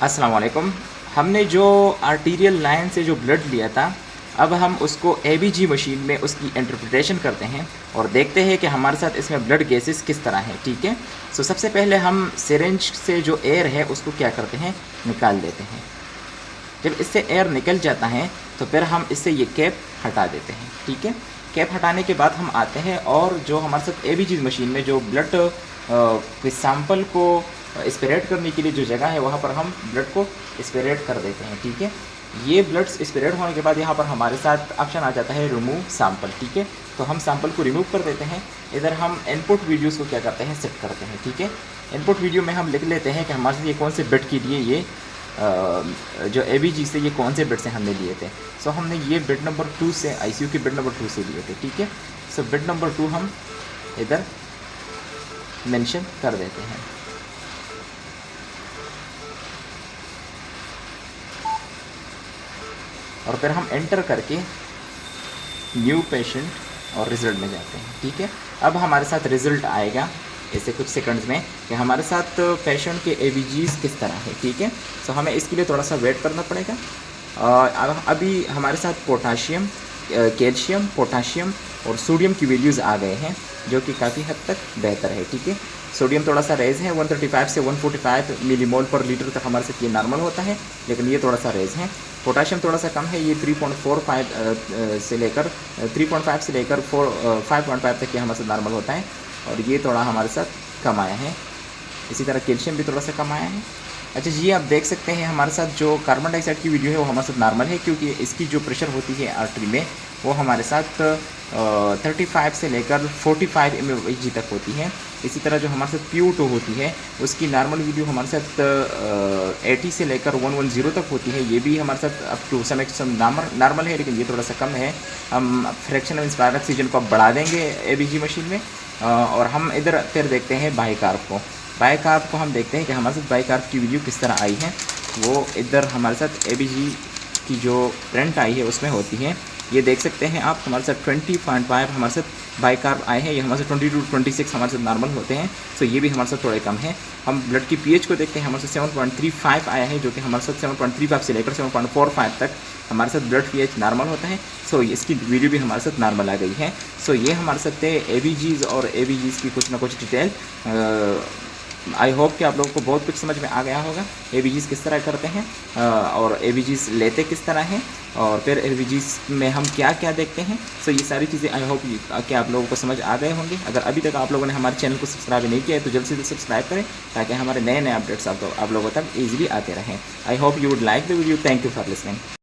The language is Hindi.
अस्सलाम वालेकुम। हमने जो आर्टीरियल लाइन से जो ब्लड लिया था, अब हम उसको एबीजी मशीन में उसकी इंटरप्रिटेशन करते हैं और देखते हैं कि हमारे साथ इसमें ब्लड गैसेस किस तरह हैं। ठीक है, सो सबसे पहले हम सिरिंज से जो एयर है उसको क्या करते हैं, निकाल देते हैं। जब इससे एयर निकल जाता है तो फिर हम इससे ये कैप हटा देते हैं। ठीक है, कैप हटाने के बाद हम आते हैं और जो हमारे साथ एबीजी मशीन में जो ब्लड के सैंपल को स्प्रेड करने के लिए जो जगह है वहाँ पर हम ब्लड को स्प्रेड कर देते हैं। ठीक है, ये ब्लड स्प्रेड होने के बाद यहाँ पर हमारे साथ ऑप्शन आ जाता है रिमूव सैंपल। ठीक है, तो हम सैंपल को रिमूव कर देते हैं। इधर हम इनपुट वीडियोस को क्या करते हैं, सेट करते हैं। ठीक है, इनपुट वीडियो में हम लिख लेते हैं कि हमारे साथ ये कौन से बिट के लिए ये जो एबीजी से ये कौन से बिट से हमने लिए थे। सो हमने ये बिट नंबर 2 से आईसीयू के बिट नंबर 2 से लिए थे। ठीक है, सो बिट नंबर 2 हम इधर मेंशन कर देते हैं। और फिर हम एंटर करके न्यू पेशेंट और रिज़ल्ट में जाते हैं। ठीक है, अब हमारे साथ रिज़ल्ट आएगा ऐसे कुछ सेकंड्स में कि हमारे साथ पेशेंट के एबीजीज किस तरह है। ठीक है, सो हमें इसके लिए थोड़ा सा वेट करना पड़ेगा। और अभी हमारे साथ पोटाशियम, कैल्शियम, पोटाशियम और सोडियम की वैल्यूज़ आ गए हैं जो कि काफ़ी हद तक बेहतर है। ठीक है, सोडियम थोड़ा सा रेज है, 135 से 145 मिलीमोल पर लीटर तक हमारे साथ ये नॉर्मल होता है, लेकिन ये थोड़ा सा रेज है। पोटाशियम थोड़ा सा कम है, ये 3.45 से लेकर 3.5 से लेकर 5.5 तक ये हमारे साथ नॉर्मल होता है और ये थोड़ा हमारे साथ कम आया है। इसी तरह कैल्शियम भी थोड़ा सा कम आया है। अच्छा जी, आप देख सकते हैं हमारे साथ जो कार्बन डाइऑक्साइड की वीडियो है वो हमारे साथ नॉर्मल है, क्योंकि इसकी जो प्रेशर होती है आर्टरी में वो हमारे साथ 35 से लेकर 45 mHg तक होती है। इसी तरह जो हमारे साथ PO2 होती है उसकी नॉर्मल वीडियो हमारे साथ 80 से लेकर 110 तक होती है। ये भी हमारे साथ up to some extent normal है, लेकिन ये थोड़ा सा कम है। हम फ्रैक्शन ऑफ इंस्पायर्ड ऑक्सीजन को अब बढ़ा देंगे एबीजी मशीन में। और हम इधर फिर देखते हैं बाइकार्ब को। बाइकार्ब को हम देखते हैं कि हमारे साथ बाइकार्ब की वीडियो किस तरह आई है। वो इधर हमारे साथ एबीजी की जो प्रिंट आई है उसमें होती है। ये देख सकते हैं आप, हमारे साथ 20.5 हमारे साथ बाइकार्ब आए हैं। ये हमारे साथ 22-26 हमारे साथ नॉर्मल होते हैं, सो ये भी हमारे साथ थोड़े कम है। हम ब्लड की पीएच को देखते हैं, हमारे साथ 7.35 आया है, जो कि हमारे साथ 7.35 से लेकर 7.45 तक हमारे साथ ब्लड पीएच नॉर्मल होता है। सो इसकी वीडियो भी हमारे साथ नॉर्मल आ गई है। सो ये हमारे साथ थे एबीजीज़ और एबीजीज़ की कुछ ना कुछ डिटेल। आई होप कि आप लोगों को बहुत कुछ समझ में आ गया होगा एबीजीज़ किस तरह करते हैं और एबीजीज़ लेते किस तरह हैं और फिर एबीजीज़ में हम क्या क्या देखते हैं। सो ये सारी चीज़ें आई होप कि आप लोगों को समझ आ गए होंगे। अगर अभी तक आप लोगों ने हमारे चैनल को सब्सक्राइब नहीं किया है तो जल्द से जल्द सब्सक्राइब करें, ताकि हमारे नए नए अपडेट्स आप लोगों तक ईजिली आते रहें। I hope you would like the video. Thank you for listening.